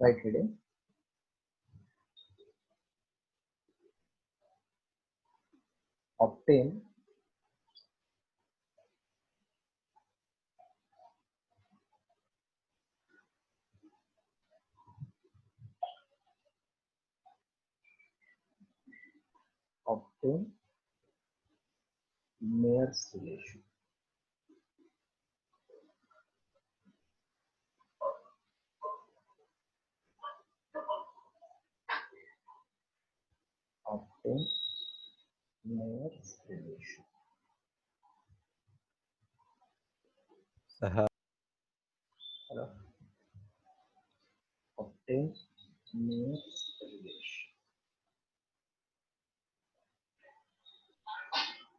Right heading. Obtain Mayer's relation. Obtain Mayer's relation. Hello. Obtain Mayer's relation.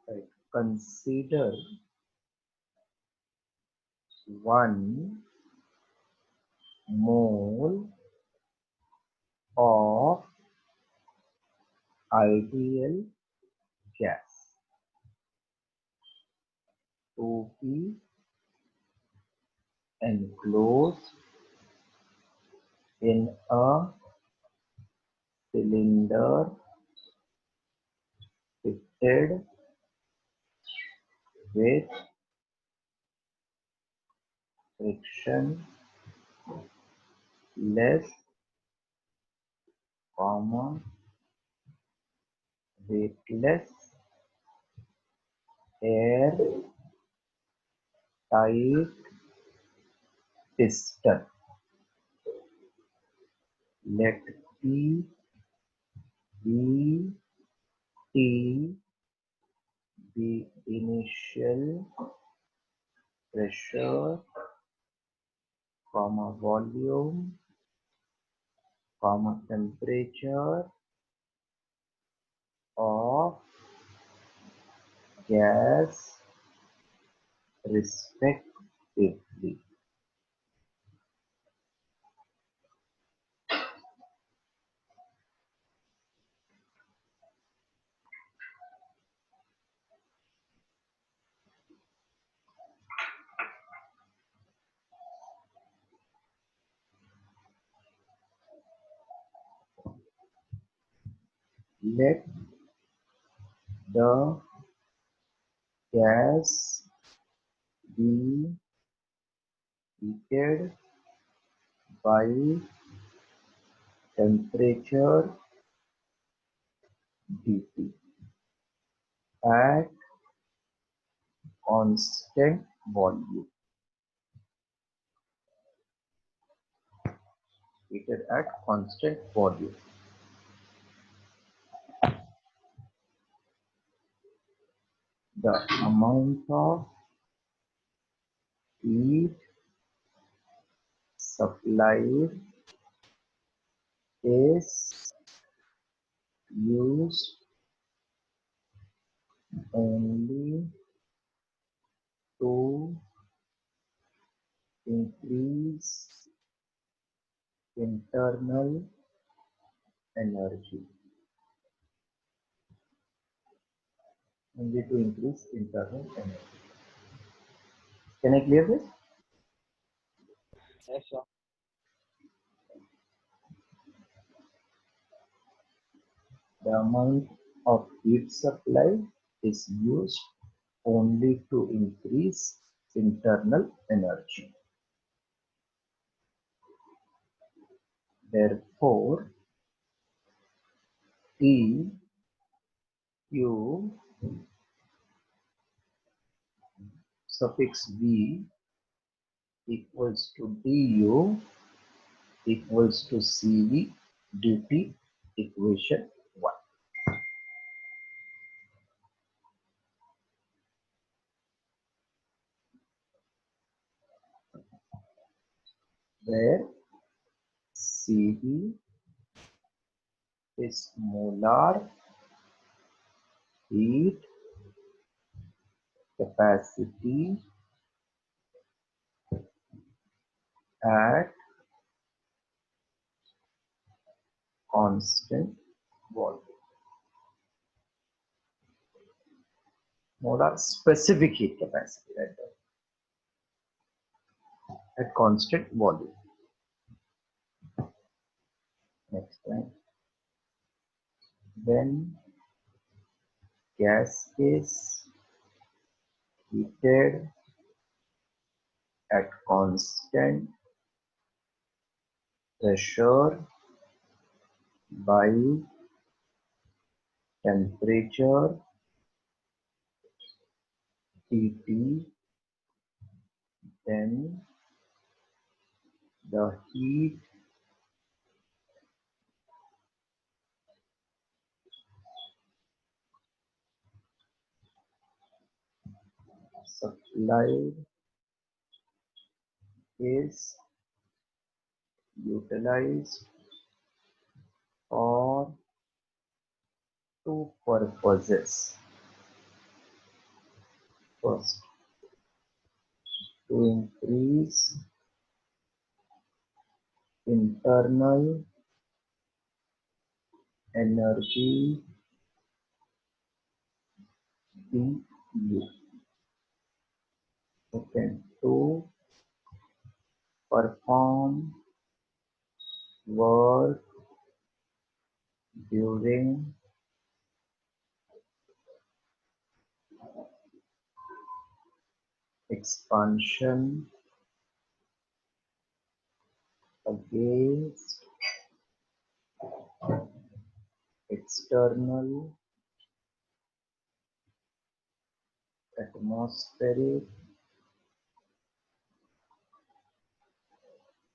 Right. Consider 1 mole of ideal gas to be enclosed in a cylinder fitted with frictionless, weightless, air-tight piston. Let P, V, T be initial pressure, volume, temperature of gas respectively. Let the gas be heated by temperature dT at constant volume. Heated at constant volume. The amount of heat supplied is used only to increase internal energy. Only to increase internal energy. Can I clear this? Yes, sir. The amount of heat supply is used only to increase internal energy. Therefore, T Q suffix V equals to du equals to Cv dt, equation 1. Where Cv is molar heat capacity at constant volume. Molar specific heat capacity at constant volume. when gas is heated at constant pressure by temperature T, then the heat supplied is utilized for two purposes. First, to increase internal energy PU. Second, to perform work during expansion against external atmospheric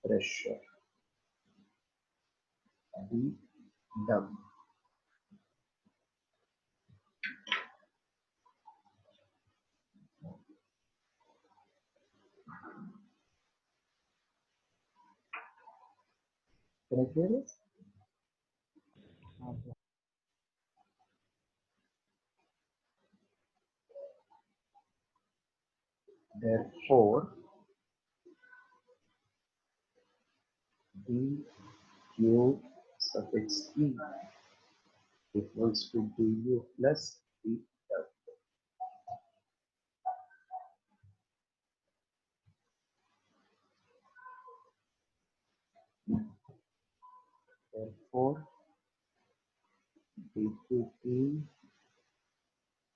pressure dW. Can I clear this? Therefore, dQ suffix E equals to du plus dW. Therefore, dQT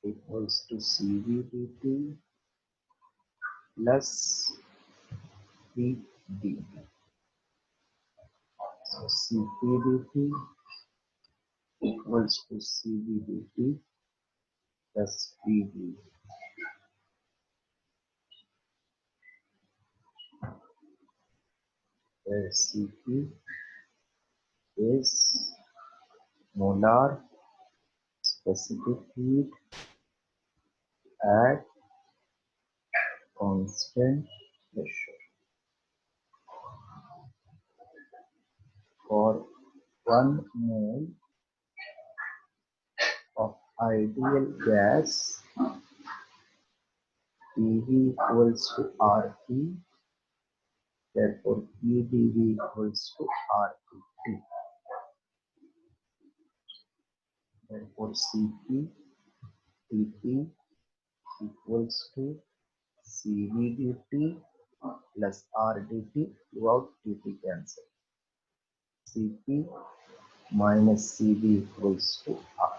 equals to CV dt plus VD. So CP dt equals to CV dt plus VD. Where CP is molar specific heat at constant pressure. For 1 mole of ideal gas, PV equals to RT, therefore PdV equals to RT. Therefore Cp Tp equals to Cv dt plus R dt, throughout dt cancel. Cp minus Cv equals to R.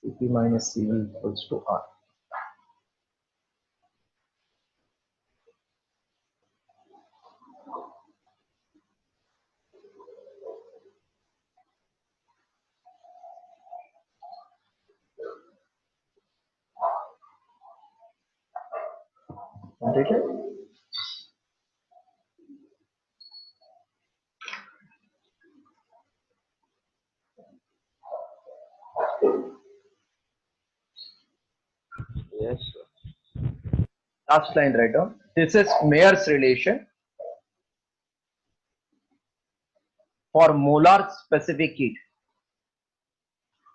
Cp minus Cv equals to R. Completed? Yes, sir. Last line, write down. This is Mayer's relation for molar specific heat.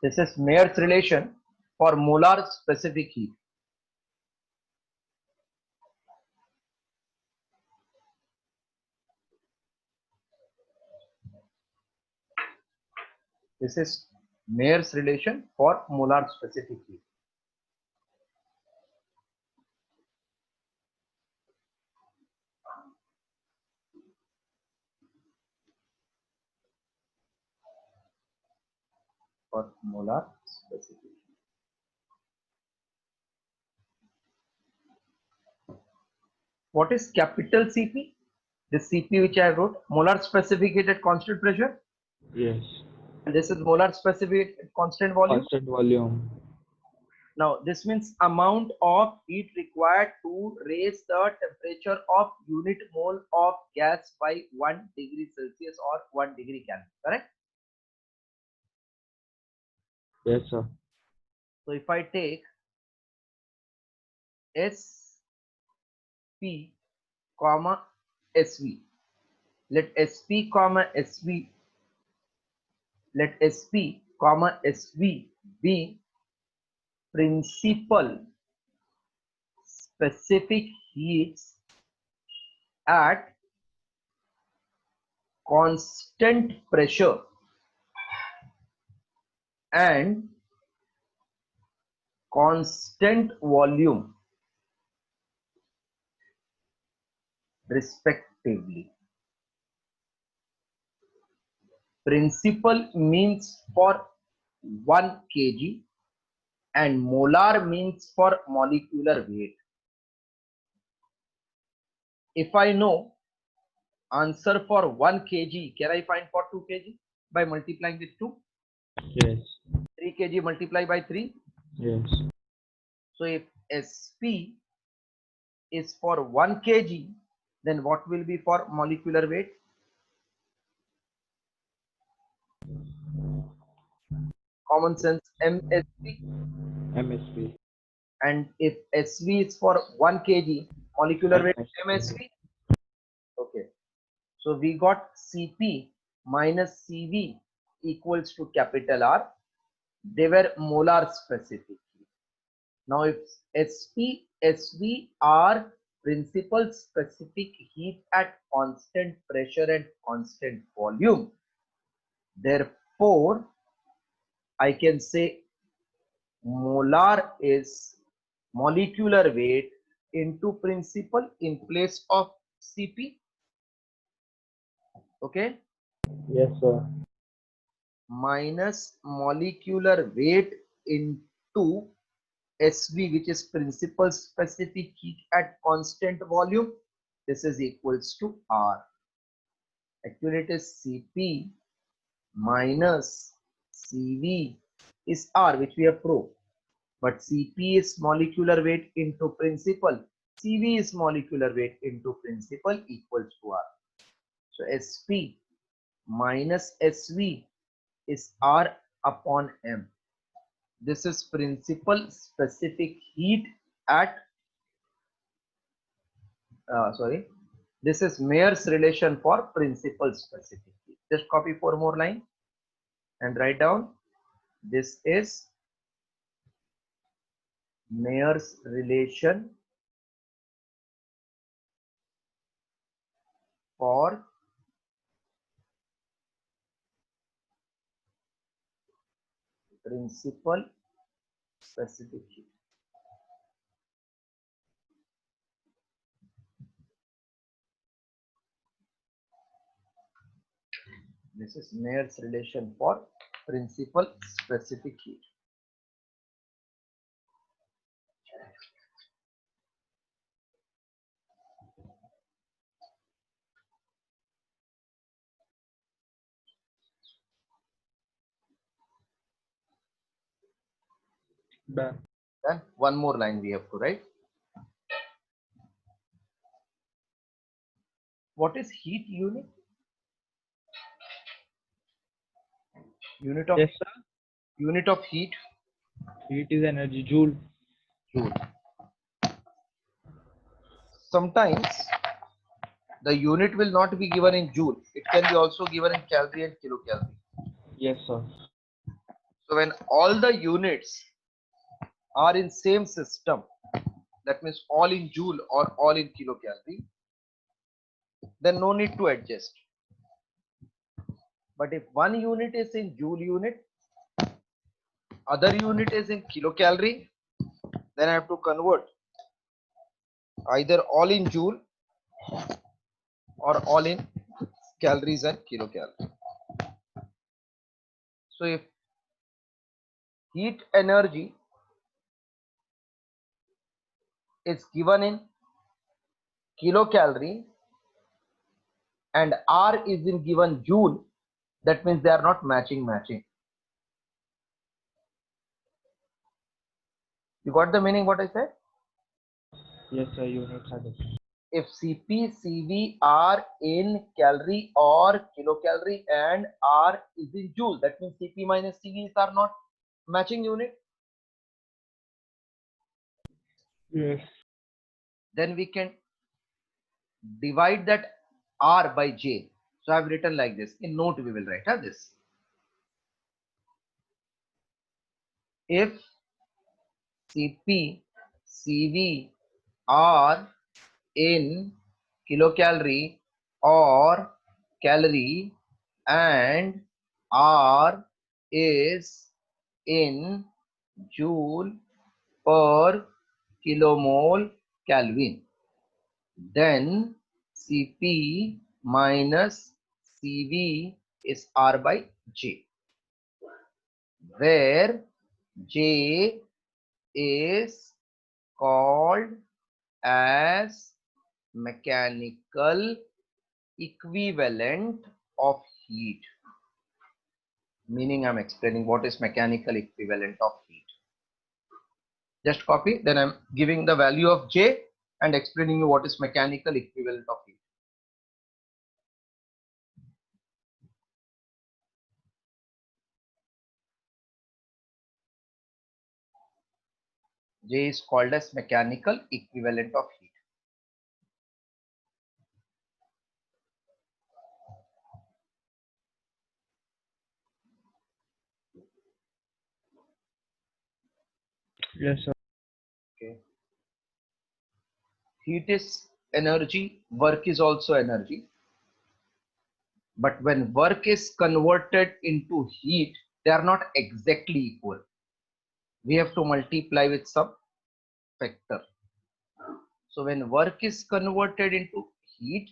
This is Mayer's relation for molar specific heat. This is Mayer's relation for molar specific heat. for molar specific. What is capital Cp? This Cp which I wrote, molar specific heat at constant pressure. Yes. And this is molar specific at constant volume. Constant volume. Now this means amount of heat required to raise the temperature of unit mole of gas by 1 degree Celsius or 1 degree Kelvin. Correct? Yes, sir. So if I take SP comma SV, let SP comma SV, let SP comma SV be principal specific heats at constant pressure and constant volume respectively. Principal means for 1 kg and molar means for molecular weight. If I know answer for 1 kg, can I find for 2 kg by multiplying with 2? Yes. 3 kg multiply by 3. Yes. So if SP is for 1 kg, then what will be for molecular weight? Common sense, MSP. MSP. And if SV is for 1 kg, molecular weight MSV. Okay. So we got Cp minus Cv equals to capital R. They were molar specific. Now if Sp, Sv are principal specific heat at constant pressure and constant volume, therefore I can say molar is molecular weight into principal in place of Cp. Okay. Yes, sir. Minus molecular weight into SV, which is principal specific heat at constant volume. This is equals to R. Actually, it is Cp minus Cv is R, which we have proved. But Cp is molecular weight into principal. Cv is molecular weight into principal equals to R. So Sp minus Sv is R upon M. This is principal specific heat at this is Mayer's relation for principal specific heat. Just copy 4 more lines and write down this is Mayer's relation for principal specific heat. This is Mayer's relation for principal specific heat. Done. Then one more line we have to write. What is heat unit? Unit of Yes, sir. unit of heat. Heat is energy. Joule. Joule. Sometimes the unit will not be given in joule. It can be also given in calorie and kilocalorie. Yes, sir. So when all the units are in same system, that means all in joule or all in kilocalorie, then no need to adjust. But if one unit is in joule unit, other unit is in kilocalorie, then I have to convert either all in joule or all in calories and kilocalorie. So if heat energy is given in kilocalorie and R is in given joule, that means they are not matching. You got the meaning what I said? Yes, sir. Units are different. If Cp, Cv are in calorie or kilocalorie and R is in joule, that means Cp minus Cvs are not matching unit. Yes. Then we can divide that R by J. So I have written like this. In note we will write this. If Cp, Cv are in kilocalorie or calorie and R is in joule per kilomole Kelvin, then Cp minus Cv is R by J, where J is called as mechanical equivalent of heat. Meaning I'm explaining what is mechanical equivalent of heat. Just copy, then I'm giving the value of J and explaining you what is mechanical equivalent of heat. J is called as mechanical equivalent of heat. Yes, sir. Okay. Heat is energy, work is also energy. But when work is converted into heat, they are not exactly equal. We have to multiply with some factor. So when work is converted into heat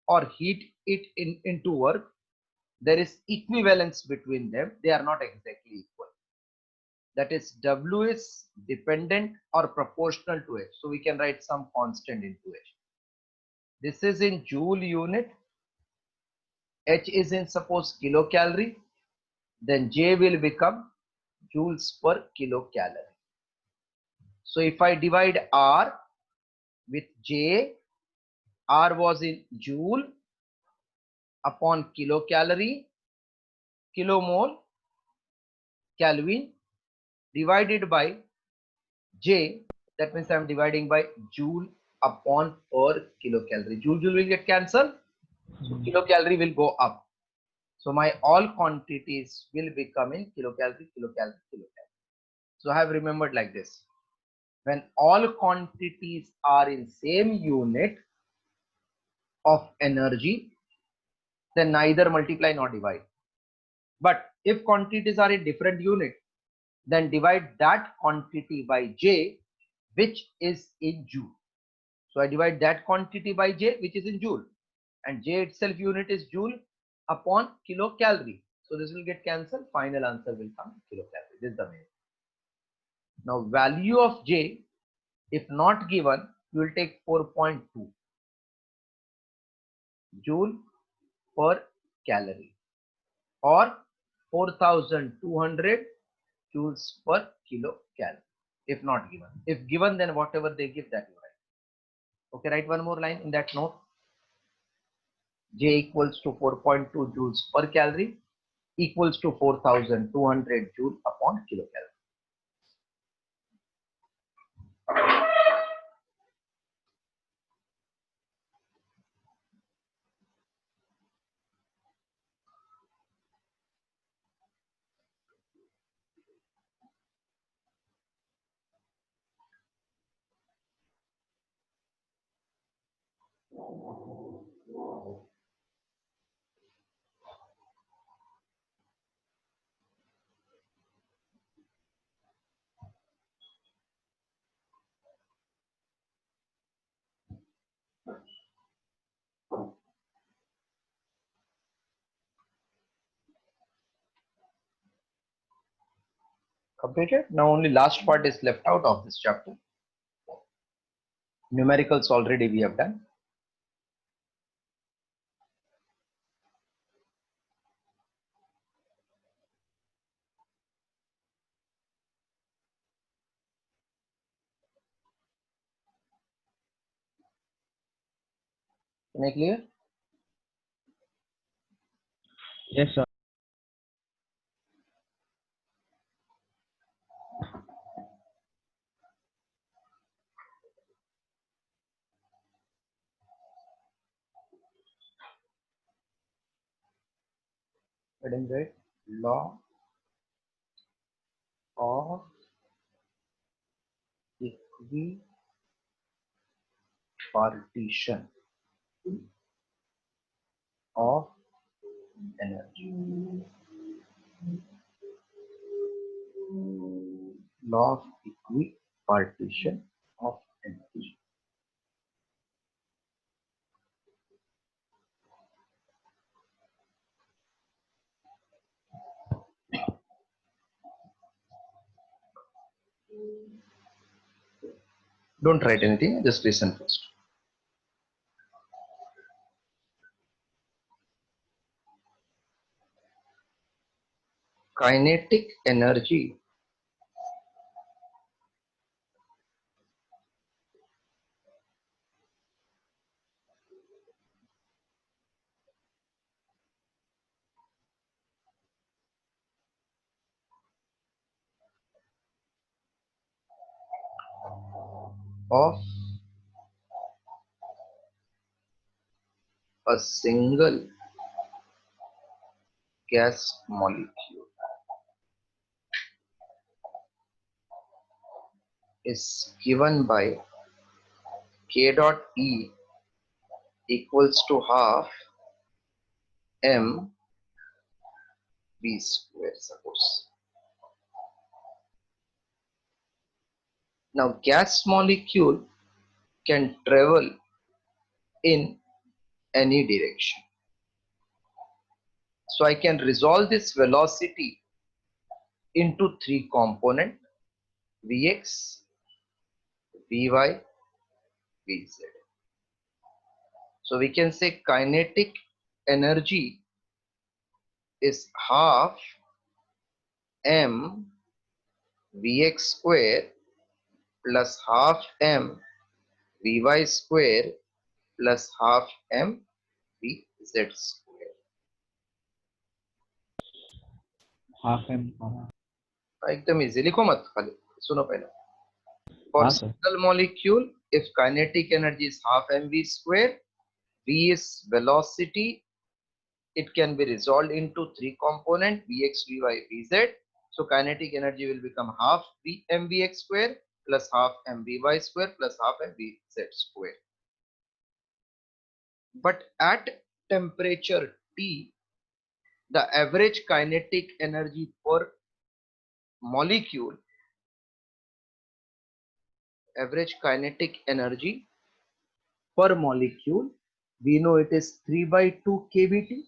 or heat it into work, there is equivalence between them. They are not exactly equal. That is, W is dependent or proportional to H. So we can write some constant into H. This is in joule unit. H is in suppose kilocalorie. Then J will become joules per kilocalorie. So if I divide R with J, R was in joule upon kilocalorie, kilomole, Kelvin divided by J, that means I am dividing by joule upon per kilocalorie. Joule will get cancelled, so kilocalorie will go up. So my all quantities will become in kilocalorie. So I have remembered like this. When all quantities are in same unit of energy, then neither multiply nor divide. But if quantities are in different unit, then divide that quantity by J, which is in joule. So I divide that quantity by J, which is in joule, and J itself unit is joule upon kilocalorie. So this will get cancelled. Final answer will come kilocalorie. This is the main. Now value of J, if not given, you will take 4.2 joule per calorie or 4200 joules per kilocalorie. If not given. If given, then whatever they give, that you write. Okay, write one more line in that note. J equals to 4.2 joules per calorie equals to 4200 joule upon kilocalorie. Completed. Now only last part is left out of this chapter. Numericals already we have done. Can I clear? Yes, sir. Heading right. Law of equipartition of energy. Law of equipartition of energy. Don't write anything, just listen first. Kinetic energy of a single gas molecule is given by K dot E equals to half m v square, suppose. Now gas molecule can travel in any direction. So I can resolve this velocity into three components: Vx, Vy, Vz. So we can say kinetic energy is half m Vx square plus half m Vy square plus half m Vz square. Half M. हाँ एकदम easy, लिखो मत, खाली सुनो पहले. For sir. single molecule, if kinetic energy is half mv square, v is velocity, it can be resolved into three components: vx, vy, vz. So kinetic energy will become half mvx square plus half mvy square plus half mvz square. But at temperature T, the average kinetic energy per molecule, we know it is 3 by 2 kBT,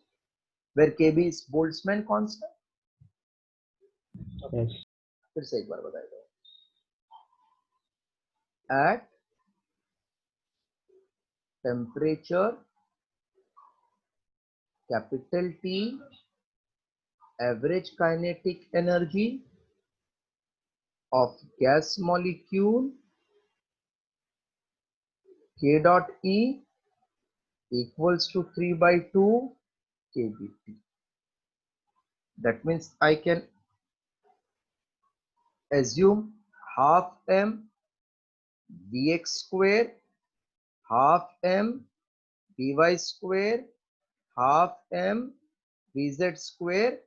where kb is Boltzmann constant. Yes. फिर से एक बार बताएगा. At temperature capital T, average kinetic energy of gas molecule K dot E equals to 3 by 2 kBT. That means I can assume half m Vx square, half m Vy square, half m Vz square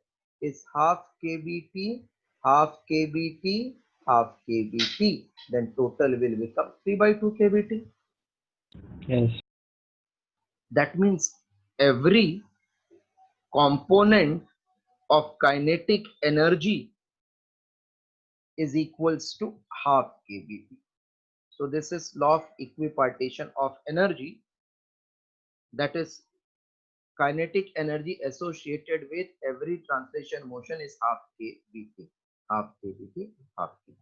is half kBT, half kBT, half kBT. Then total will become 3 by 2 kBT. Yes. That means every component of kinetic energy is equals to half kBT. So this is law of equipartition of energy, that is kinetic energy associated with every translation motion is half kBT. half kBt, half kBt.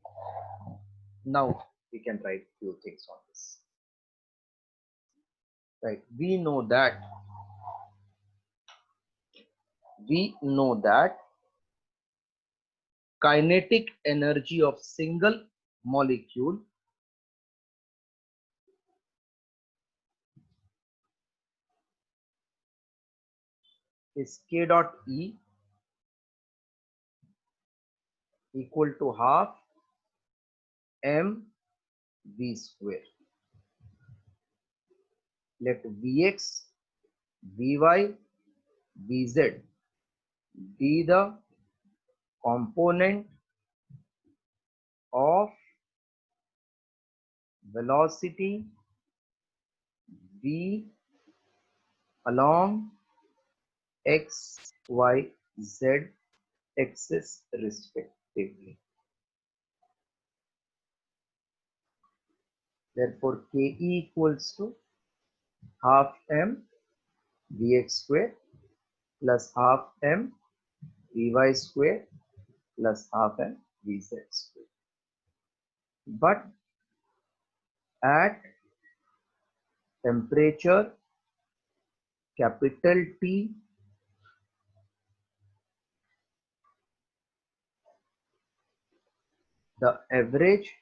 Now we can write few things on this. Right, we know that kinetic energy of single molecule is K dot E equal to half mv square. Let Vx, Vy, Vz be the component of velocity v along x, y, z axis respectively. Therefore, Ke equals to half m Vx square plus half m Vy square plus half m Vz square. But at temperature capital T, the average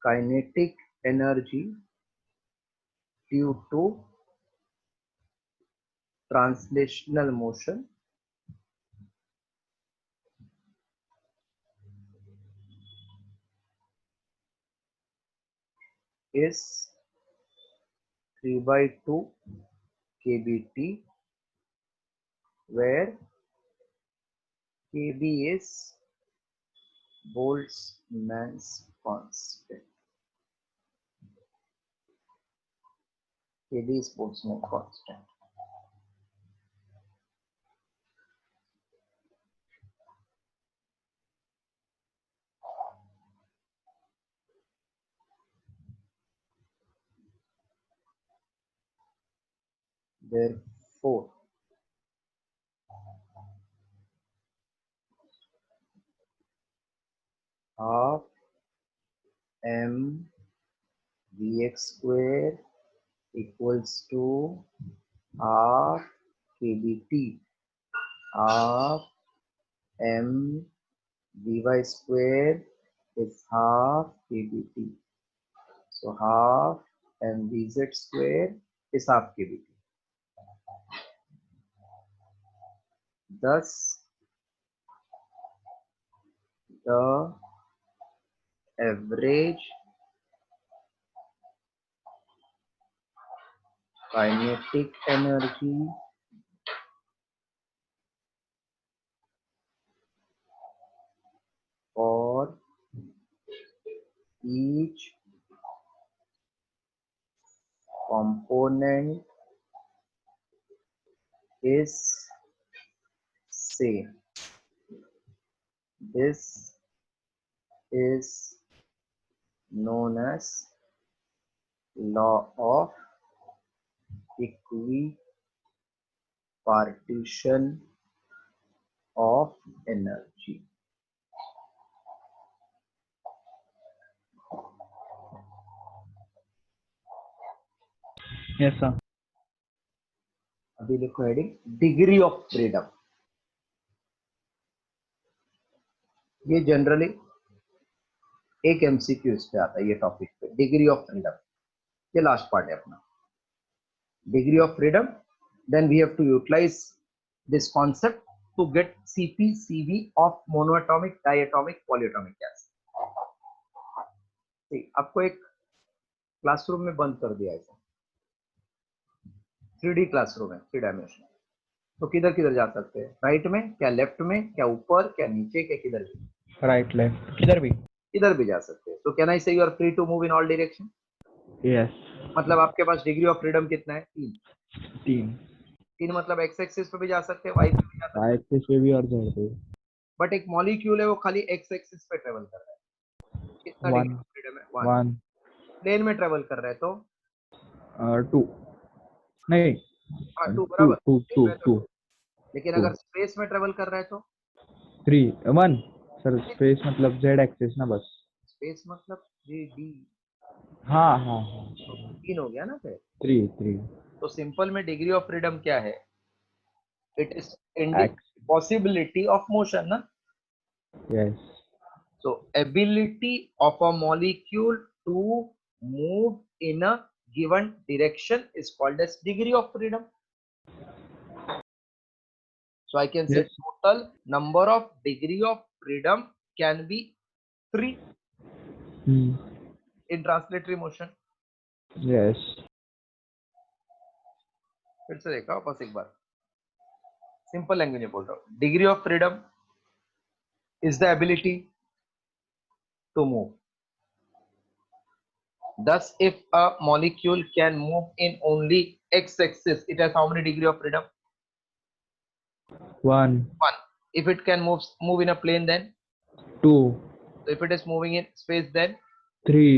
kinetic energy due to translational motion is 3/2 kBt, where kb is Boltzmann's constant. Kb is Boltzmann constant. Therefore, half m Vx square equals to half kBt, half m Vy square is half kBt. So half mvz square is half kBt. Thus, the average kinetic energy for each component is same. This is known as law of equipartition of energy. Yes, sir. अभी लिखो heading degree of freedom. ये generally एक MCQ इस पे आता है, ये topic पे डिग्री ऑफ फ्रीडम. ये लास्ट पार्ट है अपना degree of freedom. Then we have to utilise this concept to get Cp, Cv of monoatomic, diatomic, polyatomic gas. आपको एक क्लासरूम में बंद कर दिया ऐसा 3D क्लासरूम है, 3 डायमेंशन. तो किधर किधर जा सकते हैं? राइट में क्या, लेफ्ट में क्या, ऊपर क्या, नीचे क्या, किधर भी? राइट लेफ्ट किधर भी जा सकते हैं. तो can I say you are free to move in all direction? Yes. मतलब आपके पास डिग्री ऑफ फ्रीडम कितना है? 3 मतलब एक्स एक्सिस पे भी जा सकते हैं, वाई पे भी जा सकते हैं, वाई एक्सिस पे भी और जेड पे. बट एक मॉलिक्यूल है वो खाली एक्स एक्सिस पे ट्रेवल कर रहा है. कितना डिग्री ऑफ फ्रीडम है? 1. प्लेन में ट्रेवल कर रहा है तो 2 नहीं. हाँ 2 बराबर. 2. लेकिन अगर स्पेस में ट्रेवल कर रहा है तो 3 1 सर स्पेस मतलब z एक्सिस ना बस स्पेस मतलब जी डी, हाँ हाँ हाँ तो 3 हो गया ना फिर। 3 तो सिंपल में डिग्री ऑफ फ्रीडम क्या है? It is x possibility of motion ना। yes So ability of a molecule to move in a given direction is called as degree of freedom. So I can say yes total number of degree of freedom can be 3 hmm. in translatory motion. yes फिर से देखा बस एक बार, simple language में बोल रहा हूँ। Degree of freedom is the ability to move. Thus, if a molecule can move in only x-axis, it has how many degree of freedom? 1 1. If it can move in a plane, then 2 so if it is moving in space, then 3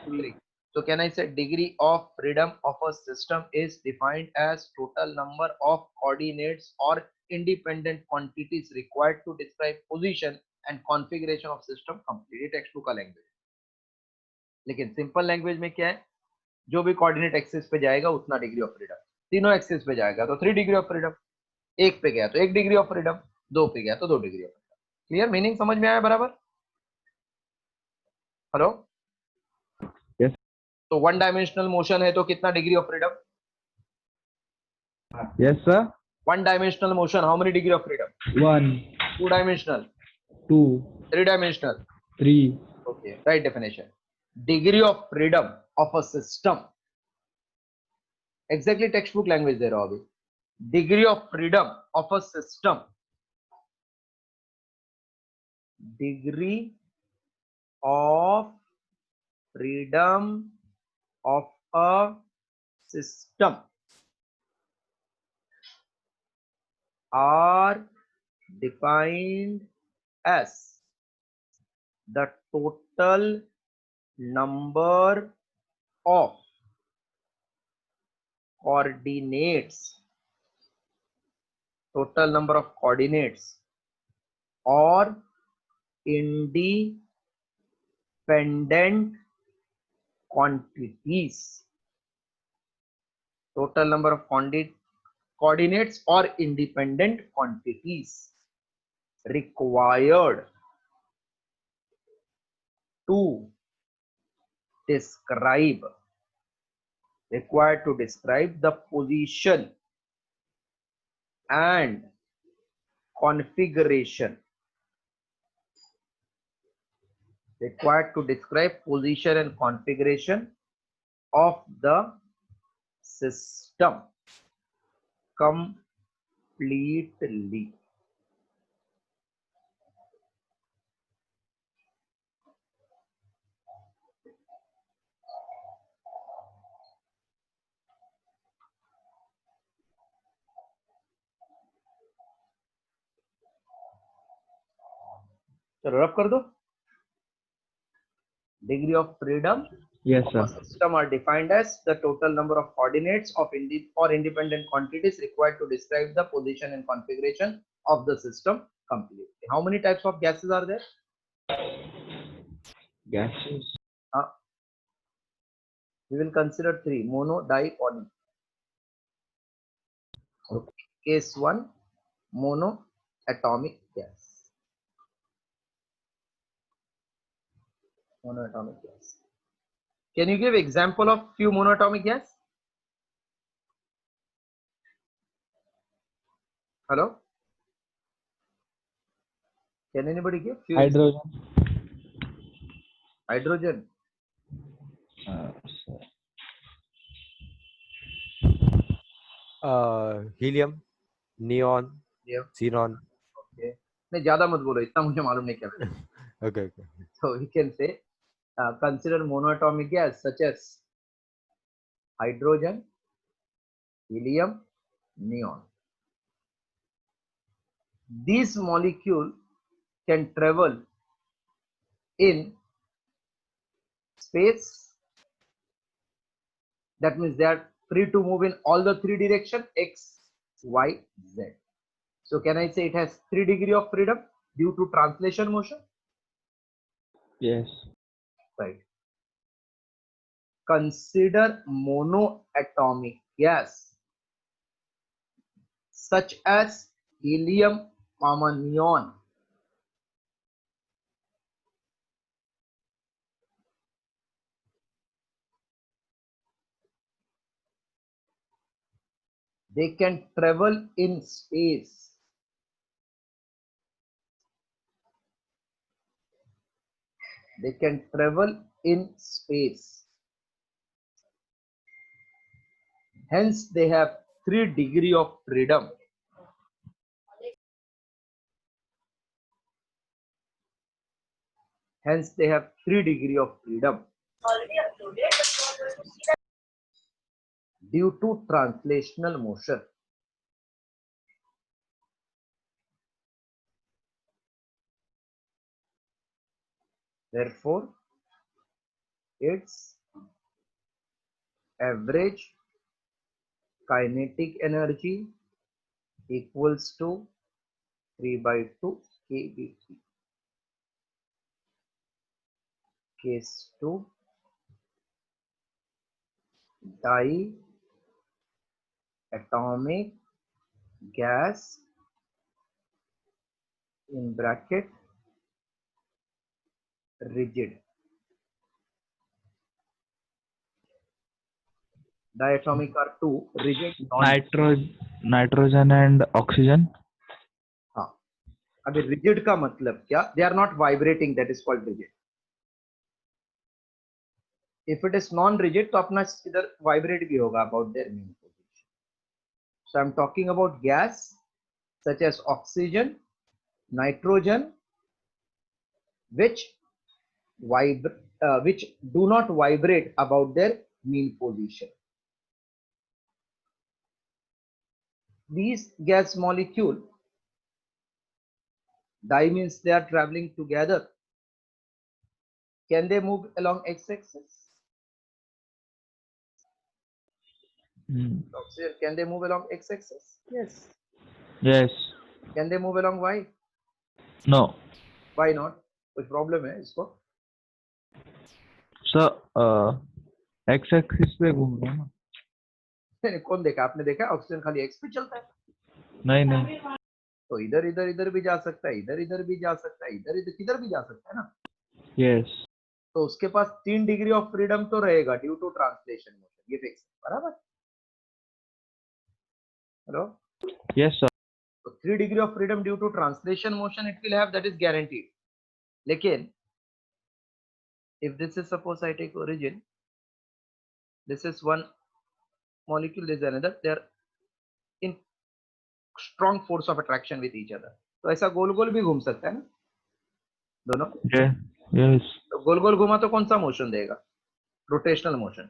3. So can I say degree of freedom of a system is defined as total number of coordinates or independent quantities required to describe position and configuration of system complete. ये text book का language. लेकिन simple language में क्या है? जो भी coordinate axis पे जाएगा उतना डिग्री ऑफ फ्रीडम। तीनों एक्सिस पे जाएगा तो 3 डिग्री ऑफ फ्रीडम, एक पे गया तो 1 डिग्री ऑफ फ्रीडम, 2 पे गया तो 2 degree of freedom. Clear? Meaning समझ में आया बराबर? हेलो? yes तो 1 डायमेंशनल मोशन है तो कितना degree of freedom? yes sir 1 dimensional motion, how many degree of freedom? 1 2 dimensional, 2 3 dimensional. 3 Okay, right definition. Degree of freedom of a system. Exactly textbook language there, Abhi. Degree of freedom of a system. Degree of freedom of a system are defined as the total number of coordinates, total number of coordinates or independent quantities, total number of coordinates or independent quantities required to describe the position and configuration, required to describe position and configuration of the system completely. चलो रब कर दो। Degree of freedom yes of sir a system are defined as the total number of coordinates of or independent quantities required to describe the position and configuration of the system completely. How many types of gases are there? gases We will consider 3: mono, di, poly. Okay. Case 1, monoatomic gas. Monoatomic gas. Can you give example of few monoatomic gas? Hello? Can anybody give few hydrogen hydrogen? sir. Helium, neon, Yeah. xenon. Okay. नहीं ज्यादा मत बोलो, इतना मुझे मालूम नहीं क्या। Okay. So we can say consider monoatomic gas such as hydrogen, helium, neon. These molecules can travel in space. That means they are free to move in all the 3 directions: x, y, z. So can I say it has 3 degree of freedom? Due to translation motion, Yes. right? Consider monoatomic gas such as helium, neon. They can travel in space. They can travel in space. Hence, they have 3 degrees of freedom. Hence, they have 3 degrees of freedom due to translational motion. Therefore, its average kinetic energy equals to 3/2 kBT. Case 2, diatomic gas in bracket rigid. Diatomic are 2, rigid Nitrogen and oxygen. हाँ, अभी rigid का मतलब क्या? They are not vibrating, that is called rigid. If it is non-rigid, तो अपना इधर vibrate भी होगा about their mean position. So I'm talking about gas such as oxygen, nitrogen, which do not vibrate about their mean position. These gas molecule, di means they are traveling together. Can they move along x-axis? Oxygen, can they move along x-axis? Yes. Yes. Can they move along y? No. Why not? कुछ problem है इसको? Sir, x axis पे घूम रहा है ना? कौन देखा? आपने देखा ऑक्सीजन खाली एक्स पे चलता है? नहीं. तो इधर इधर इधर भी जा सकता है, इधर इधर भी जा सकता है, इधर इधर किधर भी जा सकता है ना? Yes. तो उसके पास 3 डिग्री ऑफ फ्रीडम तो रहेगा ड्यू टू ट्रांसलेशन मोशन. ये फिक्स है, बराबर? हेलो? Yes sir. तो 3 degree of freedom due to translation motion it will have, that is guaranteed. लेकिन if this is, suppose I take origin, this is one molecule, this is another, they are in strong force of attraction with each other. तो ऐसा गोल गोल भी घूम सकता है ना दोनों? Yes. तो गोल गोल घुमा तो कौन सा मोशन देगा? Rotational motion.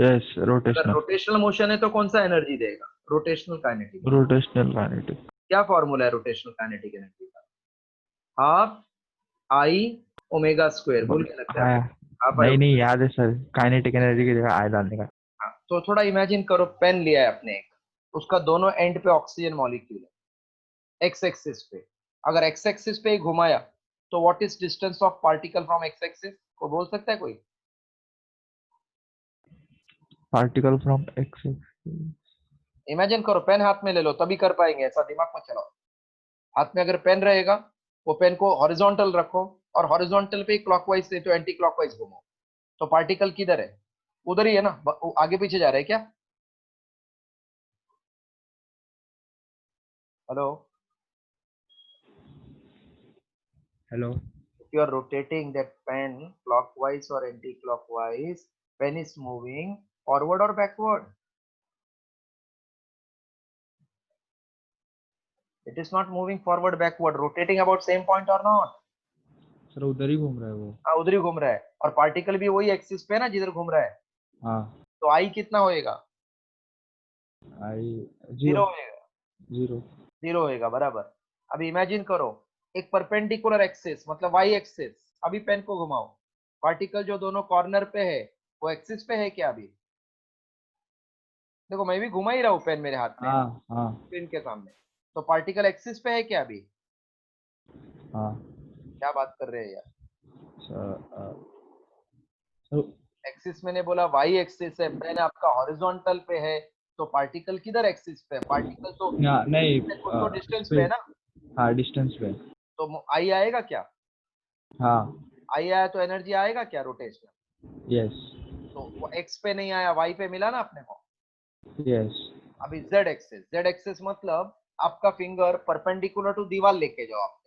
Yes. अगर Rotational. रोटेशनल मोशन है तो कौन सा एनर्जी देगा? Rotational kinetic. Rotational kinetic. क्या फॉर्मूला है रोटेशनल काइनेटिक एनर्जी का? Half I omega square. भूल के लगता है? Half I. नहीं याद है सर. काइनेटिक एनर्जी की जगह आई डालने का. तो थोड़ा इमेजिन करो, पेन लिया है आपने, उसका दोनों एंड पे ऑक्सीजन मॉलिक्यूल है एक्स एक्सिस पे. अगर एक्स एक्सिस पे घुमाया तो what is distance of particle from x axis? को बोल सकता है कोई? Particle from x. इमेजिन करो, पेन हाथ में ले लो तभी कर पाएंगे, ऐसा दिमाग में चलाओ. हाथ में अगर पेन रहेगा, वो पेन को हॉरिजॉन्टल रखो और हॉरिजॉन्टल पे क्लॉकवाइज से तो एंटी क्लॉकवाइज घुमाओ, तो पार्टिकल किधर है? उधर ही है ना. आगे पीछे जा रहा है क्या? Hello? Hello. If you are rotating that pen clockwise or anti-clockwise, pen is moving forward or backward? It is not moving forward, backward, rotating about same point or not? Sir उधर ही घूम रहा है वो. हाँ, उधर ही घूम रहा है और पार्टिकल भी वही एक्सिस पे है ना जिधर घूम रहा है. हाँ. तो आई कितना होएगा? आई जीरो होएगा. जीरो होएगा, बराबर. अभी इमेजिन करो, एक परपेंडिकुलर एक्सिस मतलब वाई एक्सिस. अभी पेन को घुमाओ, पार्टिकल जो दोनों कॉर्नर पे है वो एक्सिस पे है क्या? अभी देखो, मैं भी घुमा ही रहा हूँ पेन मेरे हाथ में हाँ. पेन के सामने, तो पार्टिकल एक्सिस पे है क्या? अभी हाँ क्या बात कर रहे हैं यार? सर एक्सिस मैंने बोला वाई एक्सिस है, पेन आपका हॉरिजॉन्टल पे है, तो पार्टिकल किधर एक्सिस पे है? पार्टिकल तो नहीं कुछ तो डिस्टेंस पे है स्पेस, ना, हाँ डिस्टेंस पे। तो आई आएगा क्या? हाँ आई आया तो एनर्जी आएगा क्या रोटेशन? यस तो वो एक्स पे नहीं आया, वाई पे मिला ना अपने को। यस। अभी जेड एक्सिस मतलब आपका फिंगर परपेंडिकुलर टू दीवार लेके जाओ आप।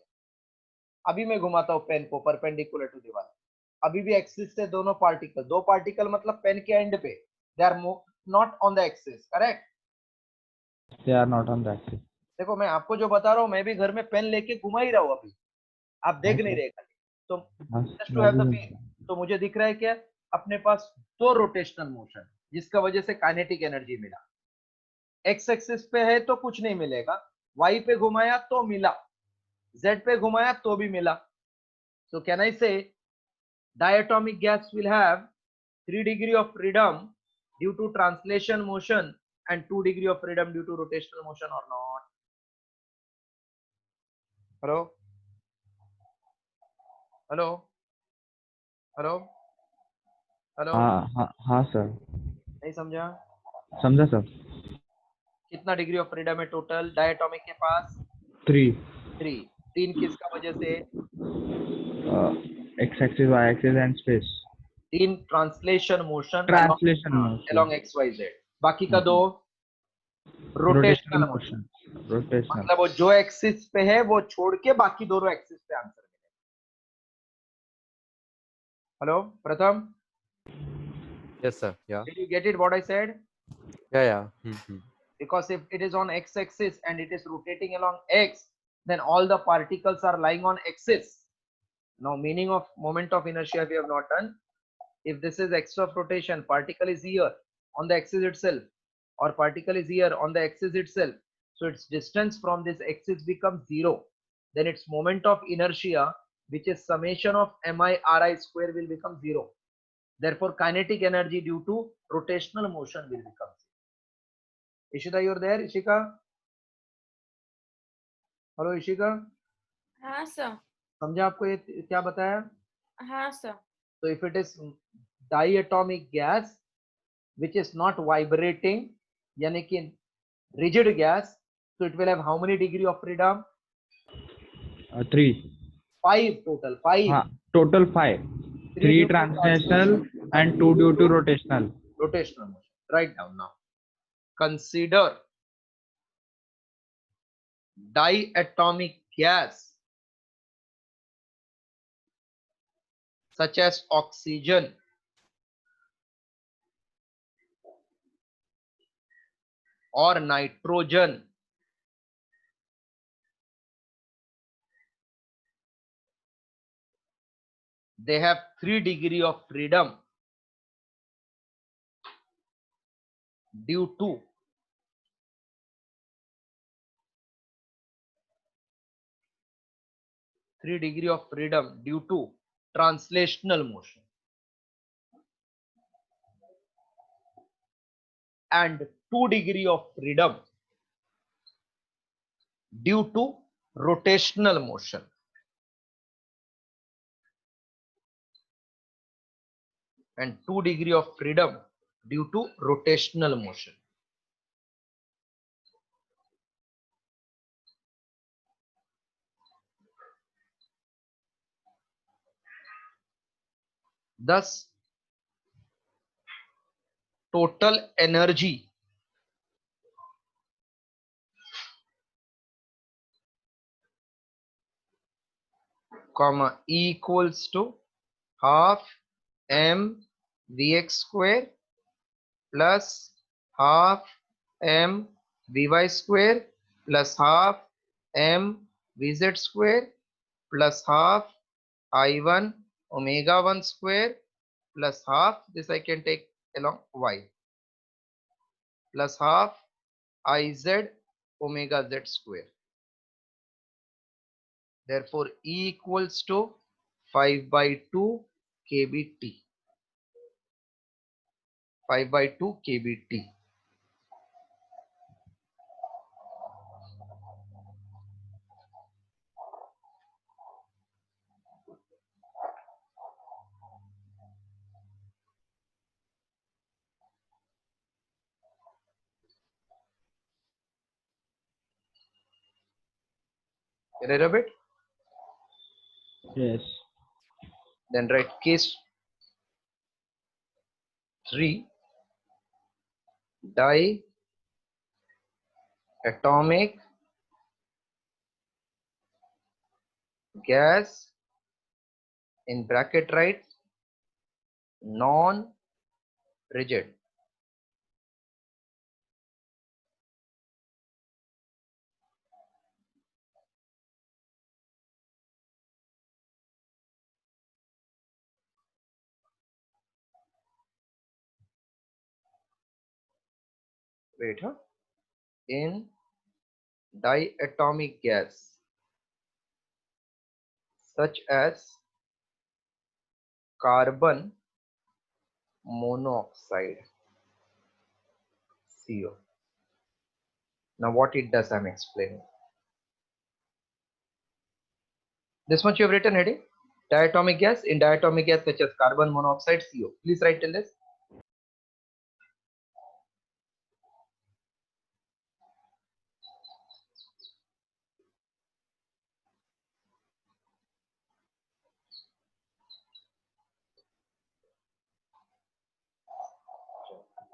अभी मैं घुमाता हूँ पेन को परपेंडिकुलर टू दीवार, अभी भी एक्सिस से दोनों पार्टिकल, दो पार्टिकल मतलब पेन के एंड पे, they are not on the axis, correct? They are not on that. देखो मैं आपको जो बता रहा हूँ, मैं भी घर में पेन लेके घुमा ही रहा हूँ अभी, आप हाँ देख नहीं सर, रहे खाली। तो हाँ जस्ट टू मैं हैव भी द फील, घूमता तो मुझे दिख रहा है क्या, अपने पास दो रोटेशनल मोशन, जिसका वजह से काइनेटिक एनर्जी मिला। एक्स एक्सिस पे है तो कुछ नहीं मिलेगा, वाई पे घुमाया तो मिला, जेड पे घुमाया तो भी मिला। सो कैन आई से diatomic gas will have 3 degree of freedom due to translation motion and 2 degree of freedom due to rotational motion or not? Hello? Hello? Hello? Hello? हाँ हाँ हाँ सर, नहीं समझा? समझा सर। कितना डिग्री ऑफ फ्रीडम है total diatomic के पास? 3 3। 3 किसका वजह से? X axis Y axis and space. 3 translation motion translation motion. along X Y Z, बाकी का 2 rotational rotational motion. Motion, rotational. मतलब वो जो एक्सिस पे है वो छोड़ के बाकी दोनों एक्सिस पे आंसर मिलेगा। हेलो प्रथम, Yes, sir. Yeah. did you get it what I said? Yeah, yeah. Mm-hmm. Because if it is on x-axis and it is rotating along x, then all the particles are lying on axis. Now meaning of moment of inertia we have not done. If this is x of rotation, particle is here on the axis itself, or particle is here on the axis itself, so its distance from this axis becomes 0, then its moment of inertia, which is summation of mi ri square, will become 0. Therefore kinetic energy due to rotational motion will become 0. Ishita, you're there? Ishika? Hello Ishika, हाँ sir. समझा आपको ये क्या बताया? हाँ sir. तो if it is diatomic gas which is not vibrating, यानी कि rigid gas, so it will have how many degree of freedom? 3। 5 total, 5. हाँ total 5। 3 3 due to translational translation and and 2 2 due due to to rotational. rotational motion. Write down now. Consider diatomic gas such as oxygen or nitrogen they have 3 degree of freedom due to translational motion and 2 degree of freedom due to rotational motion. And 2 degree of freedom due to rotational motion. Thus, total energy comma E equals to half m vx square plus half m vy square plus half m vz square plus half I1 omega 1 square plus half, this I can take along y, plus half Iz omega z square. Therefore E equals to 5/2 kbt, 5/2 kbt. Can I rub it? Yes. Then write case 3, diatomic gas, in bracket write non-rigid. Wait, huh? In diatomic gas such as carbon monoxide, CO. Now what it does, I'm explaining. This much you have written heading. Diatomic gas, in diatomic gas such as carbon monoxide, CO. Please write till this.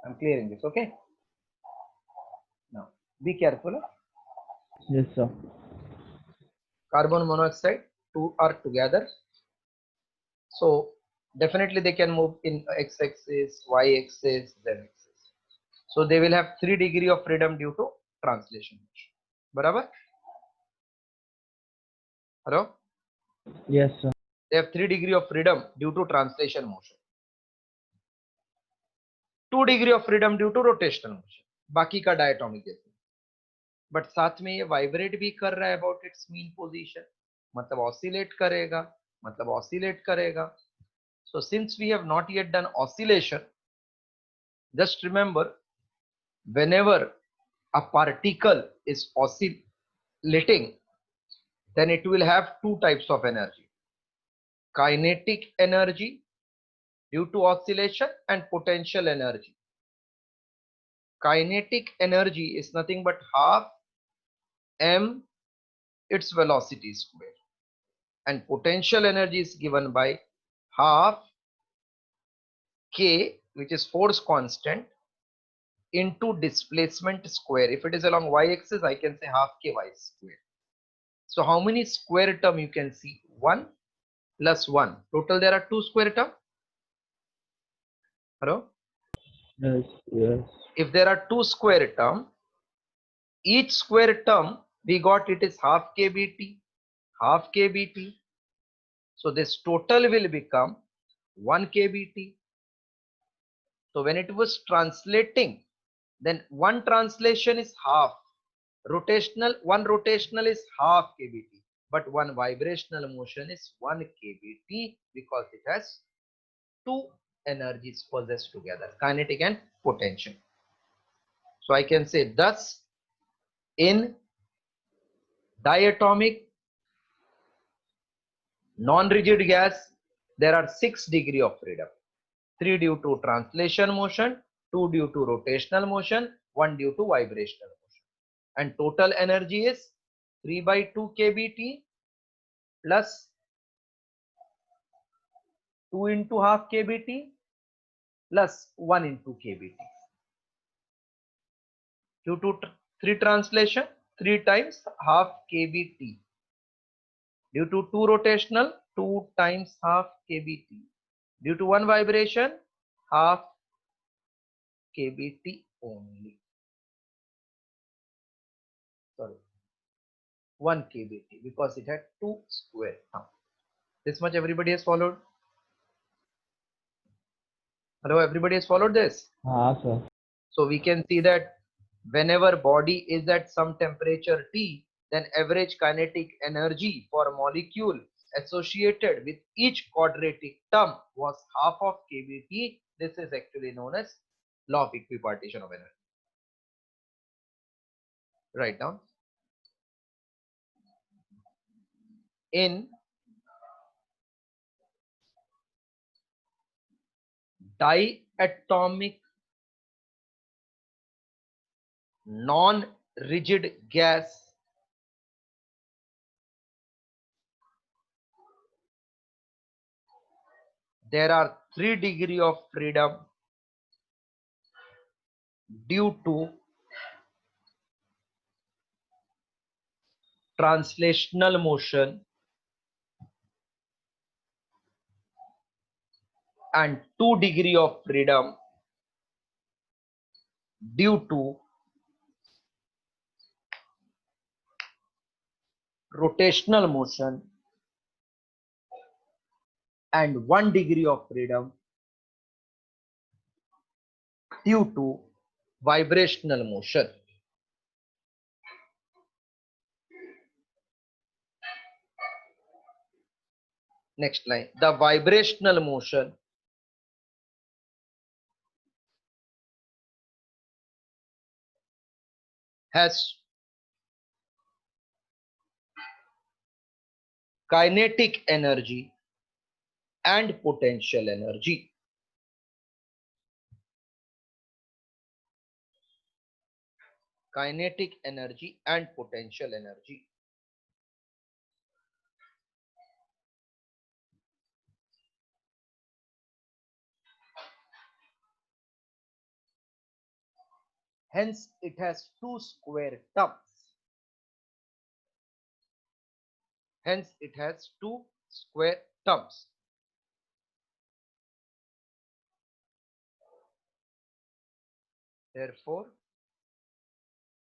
I'm clearing this, okay? Now be careful. Huh? Yes, sir. Carbon monoxide, two are together. So definitely they can move in x-axis, y-axis, z-axis. So they will have 3 degrees of freedom due to translation. Barabar? Hello? Yes, sir. They have 3 degrees of freedom due to translation motion. 2 degrees of freedom due to rotational motion. बाकी का diatomic है. But साथ में ये vibrate भी कर रहा है अबाउट इट्स मीन पोजीशन, मतलब ऑसिलेट करेगा. So since we have not yet done oscillation, just remember, whenever a particle is oscillating, then it will have two types of energy: kinetic energy due to oscillation and potential energy. Kinetic energy is nothing but half m its velocity square, and potential energy is given by half k, which is force constant, into displacement square. If it is along y-axis, I can say half ky square. So how many square term you can see? 1 plus 1. Total there are 2 square term. Hello? Yes, yes. If there are 2 square term, each square term we got it is half kBt, half kBt. So this total will become 1 kBt. So when it was translating, then one translation is half. One rotational is half kBt, but one vibrational motion is 1 kBt because it has two energies possessed together, kinetic and potential. So I can say thus in diatomic non-rigid gas there are 6 degrees of freedom: 3 due to translation motion, 2 due to rotational motion, 1 due to vibrational motion, and total energy is 3 by 2 kBt plus 2 into half kBt plus 1 into kBt. Due to 3 translation, 3 times half kBt. Due to 2 rotational, 2 times half kBt. Due to 1 vibration, half kBt only. Sorry, 1 kBt because it had 2 square. This much everybody has followed? Hello, everybody has followed this? Sir. So we can see that whenever body is at some temperature T, then average kinetic energy for a molecule associated with each quadratic term was half of kBt. This is actually known as law of equipartition of energy. Write down. In diatomic non-rigid gas there are 3 degrees of freedom due to translational motion and 2 degrees of freedom due to rotational motion and 1 degree of freedom due to vibrational motion. Next line. The vibrational motion has kinetic energy and potential energy. Kinetic energy and potential energy. Hence, it has 2 square terms. Hence, it has 2 square terms. Therefore,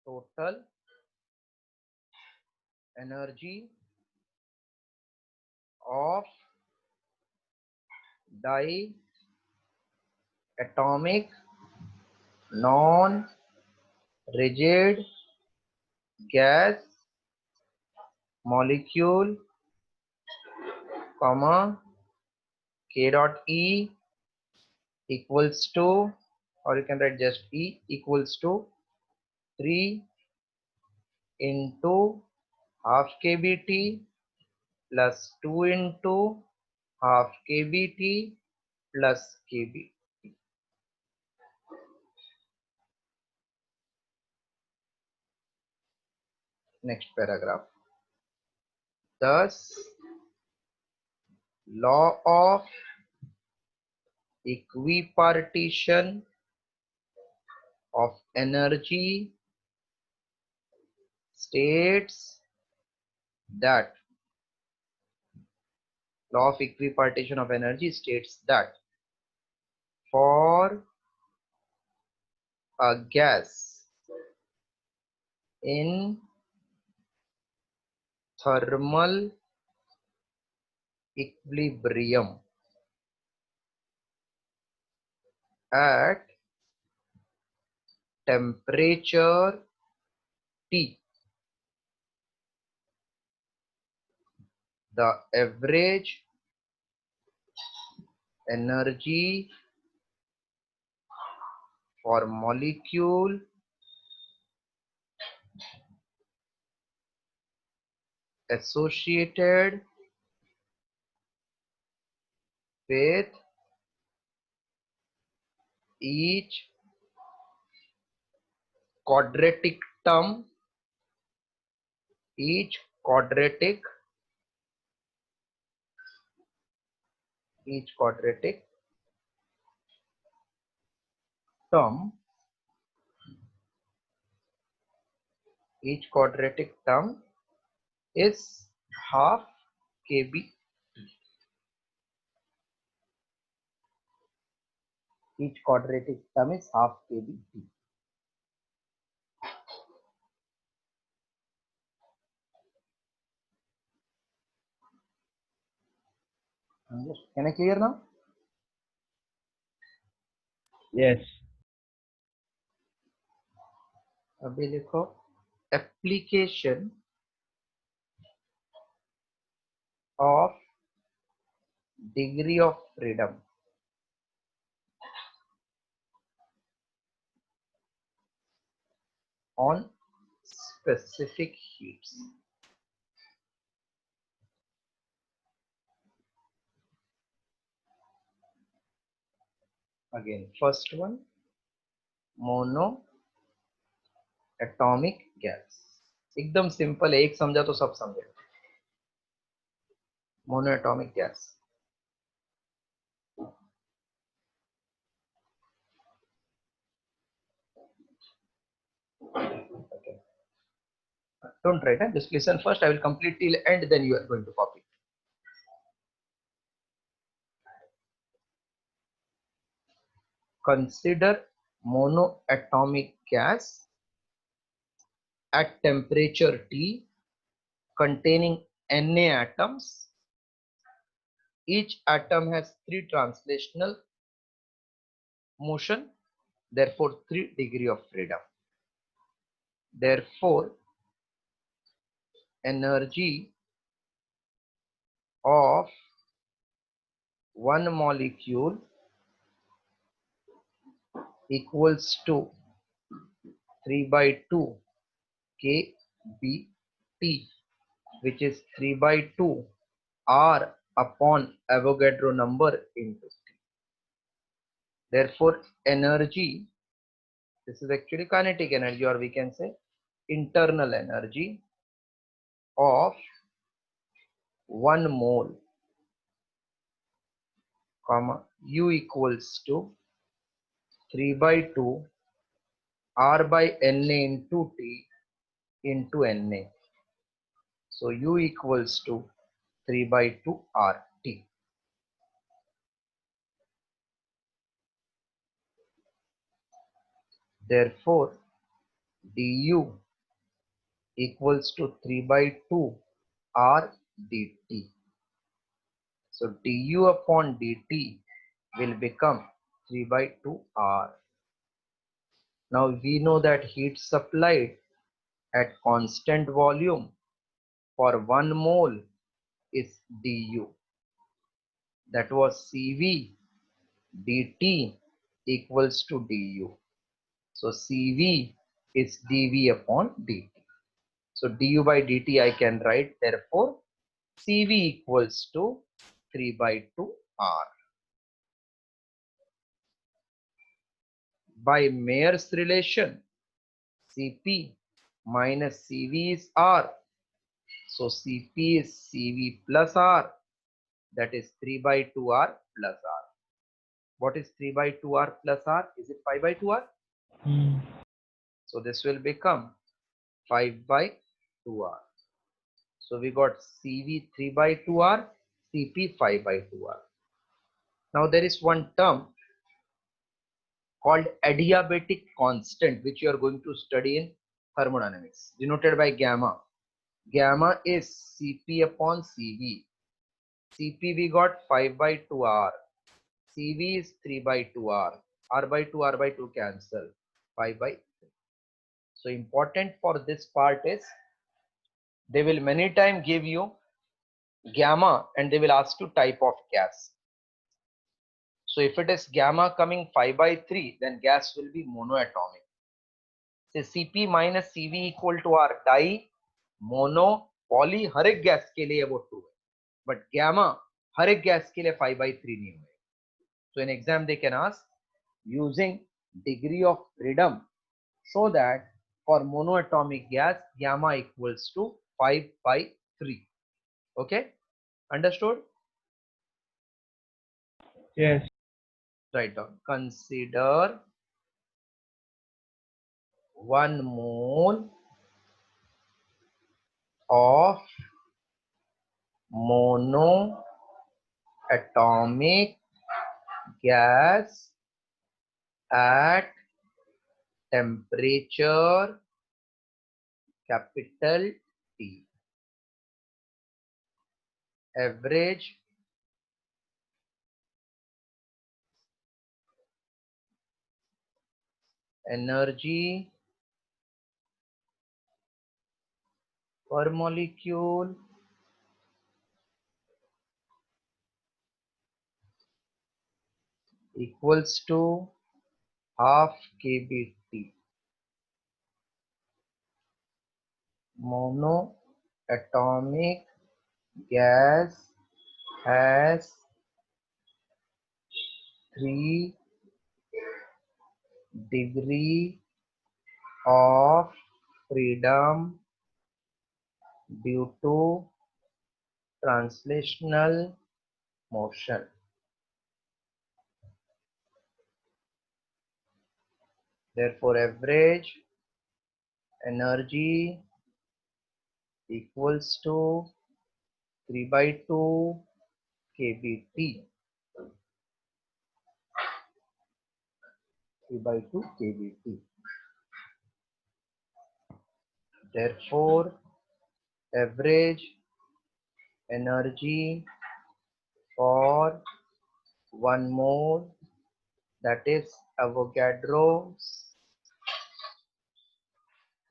total energy of diatomic non-rigid gas molecule, comma, K dot E equals to, or you can write just E equals to 3 into half kBt plus 2 into half kBt plus kB. Next paragraph. Thus, law of equipartition of energy states that for a gas in thermal equilibrium at temperature T, the average energy for molecule associated with each quadratic term each quadratic term is half kb. Each quadratic term is half kbt. Can I clear now? Yes. अभी लिखो application of degree of freedom on specific heats. Again, first one, mono atomic gas. एकदम simple है, एक समझा तो सब समझे. Monoatomic gas. Okay. Don't write, just listen first. I will complete till end, then you are going to copy. Consider monoatomic gas at temperature T containing Na atoms. Each atom has 3 translational motion, therefore 3 degree of freedom. Therefore, energy of one molecule equals to 3 by 2 kBT, which is 3 by 2 R upon Avogadro number into T. Therefore, energy, this is actually kinetic energy, or we can say internal energy of 1 mole, comma, U equals to 3 by 2 R by Na into T into Na. So U equals to 3 by 2 RT. Therefore, du equals to 3 by 2 R dt. So du upon dt will become 3 by 2 R. Now we know that heat supplied at constant volume for 1 mole is du. That was Cv dt equals to du. So Cv is dV upon dt. So du by dt I can write, therefore Cv equals to 3 by 2 R. By Mayer's relation, Cp minus Cv is R. So Cp is Cv plus R, that is 3 by 2 R plus R. What is 3 by 2 R plus R? Is it 5 by 2 R? So this will become 5 by 2 R. So we got Cv 3 by 2 R, Cp 5 by 2 R. Now there is one term called adiabatic constant, which you are going to study in thermodynamics, denoted by gamma. Gamma is Cp upon Cv. Cp we got 5 by 2 R. Cv is 3 by 2 R. R by 2 cancel. 5 by 3. So important for this part is they will many times give you gamma and they will ask you type of gas. So if it is gamma coming 5 by 3, then gas will be monoatomic. Say Cp minus Cv equal to R, di, mono, poly, हर एक gas के लिए वो 2 है, but gamma हर एक gas के लिए 5 by 3 नहीं हुए. So in exam they can ask using degree of freedom, so that for monoatomic gas gamma equals to 5 by 3. Okay, understood? Yes. Write down. Consider 1 mole of monoatomic gas at temperature capital T. Average energy per molecule equals to half kBT. Monoatomic gas has 3 degree of freedom due to translational motion. Therefore, average energy equals to 3/2 kBT. 3/2 kBT. Therefore, average energy for 1 mole, that is Avogadro's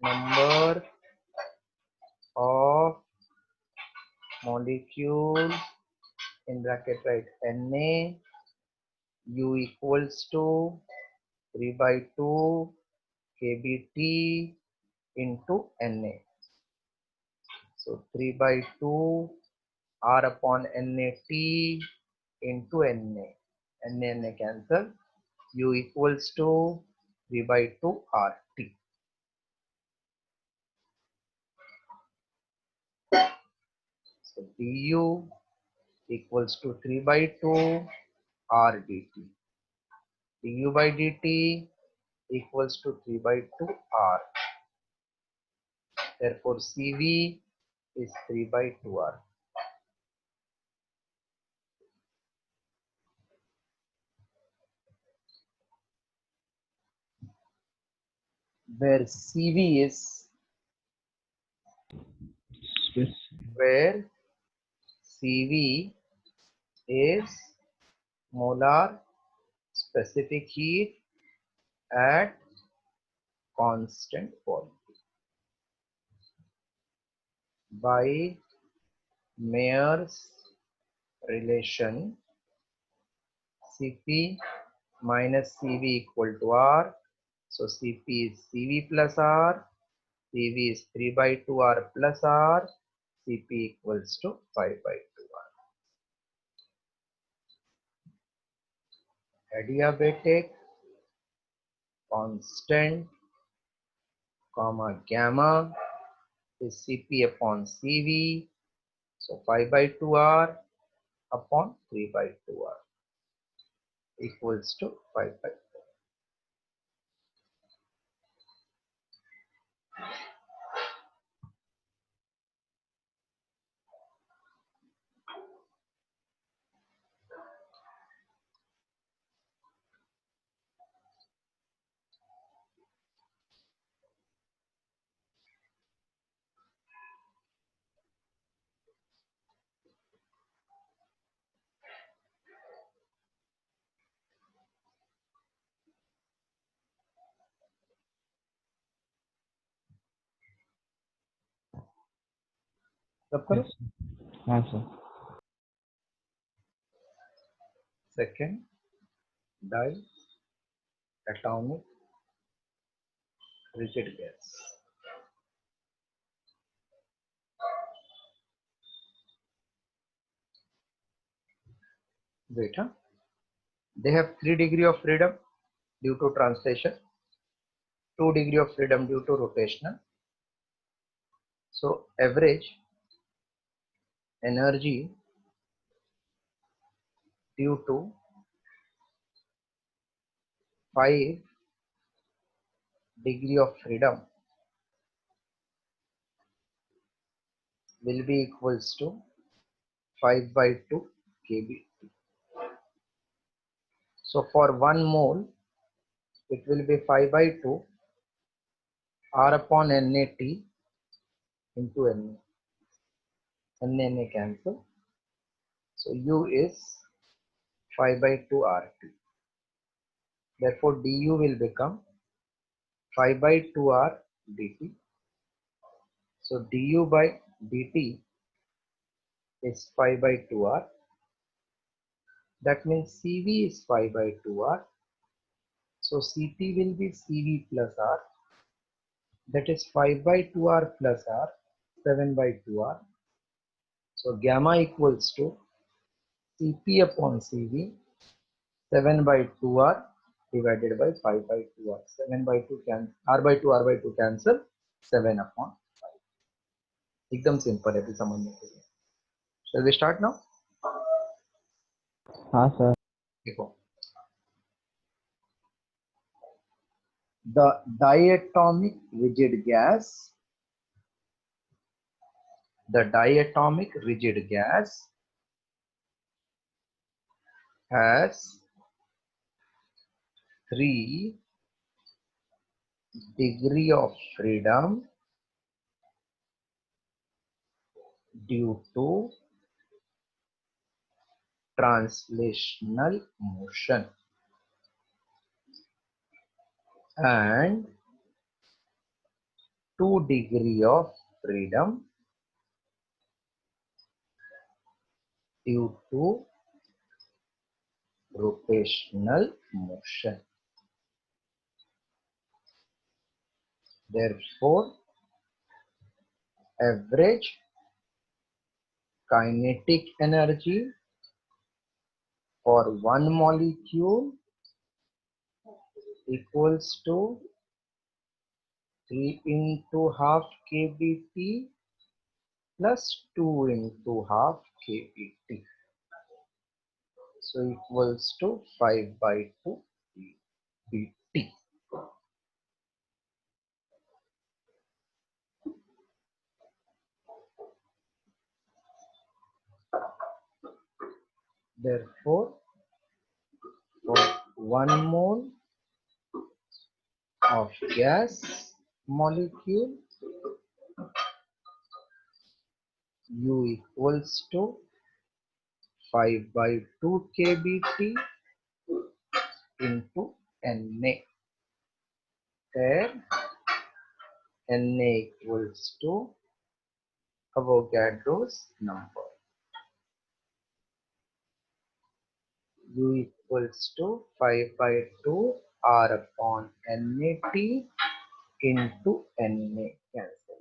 number of molecule in bracket write Na, U equals to 3/2 kBT into Na. So 3/2 R upon NaT into Na. Na cancel. U equals to 3/2 RT. So du equals to 3/2 R dt. Du by dt equals to 3/2 R. Therefore, Cv is 3/2 R. Where Cv is molar specific heat at constant volume by Mayer's relation. Cp minus Cv equal to R. So Cp is Cv plus R. Cv is 3/2 R plus R. Cp equals to 5/2 R. Adiabatic constant comma gamma is Cp upon Cv. So 5/2 R upon 3/2 R equals to 5/2. सब करो. Yes. हाँ sir. Second, diatomic rigid gas. Wait, huh? They have 3 degrees of freedom due to translation, 2 degrees of freedom due to rotational. So average energy due to 5 degrees of freedom will be equals to 5/2 kB. So for 1 mole, it will be 5/2 R upon NaT into Na. Na cancel. So U is 5/2 RT. Therefore, du will become 5/2 R dt. So du by dt is 5/2 R. That means Cv is 5/2 R. So Cp will be Cv plus R. That is 5/2 R plus R, 7/2 R. So gamma equals to Cp upon Cv, 7/2 R divided by 5/2 R. 7/2 can R/2 cancel, 7 upon 5. एकदम simple है, समझने के लिए. Shall we start now? हाँ sir. देखो, The diatomic rigid gas, has 3 degree of freedom due to translational motion and 2 degree of freedom due to rotational motion. Therefore, average kinetic energy for one molecule equals to 3 into half kBt plus 2 into half kBt. So equals to 5/2 Bt. Therefore, for 1 mole of gas molecule, U equals to 5/2 kBt into Na, where Na equals to Avogadro's number. U equals to 5/2 R upon NaT into Na. Cancel.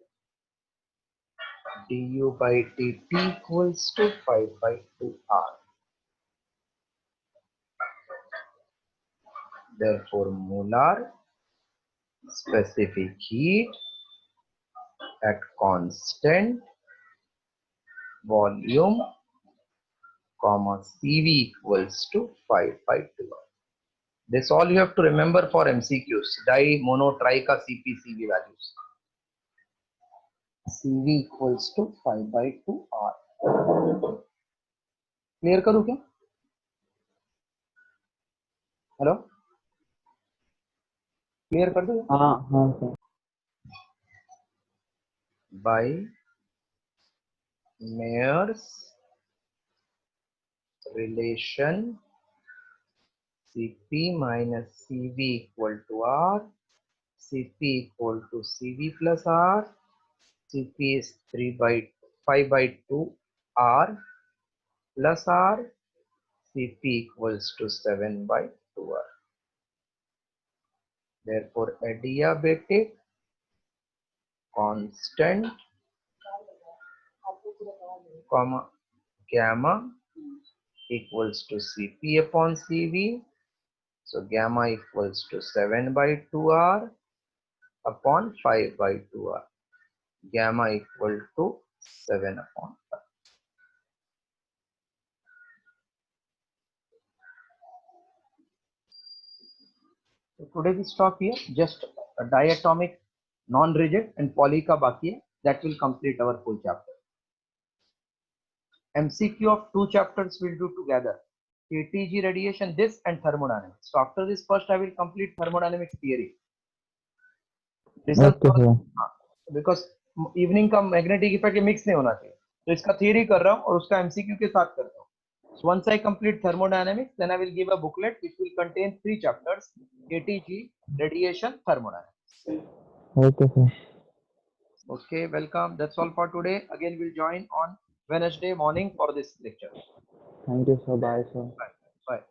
Du by dt equals to 5/2 R. Therefore, molar specific heat at constant volume, comma, CV equals to 5/2 R. This all you have to remember for MCQs. Di, mono, tri ka CP, CV values. CV equals to 5/2 R. Clear करूँ क्या? Hello? Clear कर दूँ? हाँ sir. By Mayer's relation, Cp minus Cv equal to R, Cp equal to Cv plus R, Cp is 5/2 R plus R, Cp equals to 7/2 R. Therefore, adiabatic constant, comma, gamma equals to Cp upon Cv. So gamma equals to 7/2 R upon 5/2 R. Gamma equal to 7 upon 5. So today we stop here. Just a diatomic, non-rigid and poly ka baki hai. That will complete our full chapter. MCQ of 2 chapters we'll do together. KTG radiation, this and thermodynamics. So after this, first I will complete thermodynamics theory. Okay sir. Because evening का magnetic effect mix नहीं होना चाहिए, तो इसका theory कर रहा हूँ और उसका एमसीक्यू के साथ करता हूँ. So once I complete thermodynamics, then I will give a booklet which will contain 3 chapters: KTG, radiation, thermodynamics. Okay sir. Okay, welcome. That's all for today. Again, we'll join on Wednesday morning for this lecture. Thank you sir. Bye sir. Bye. Bye.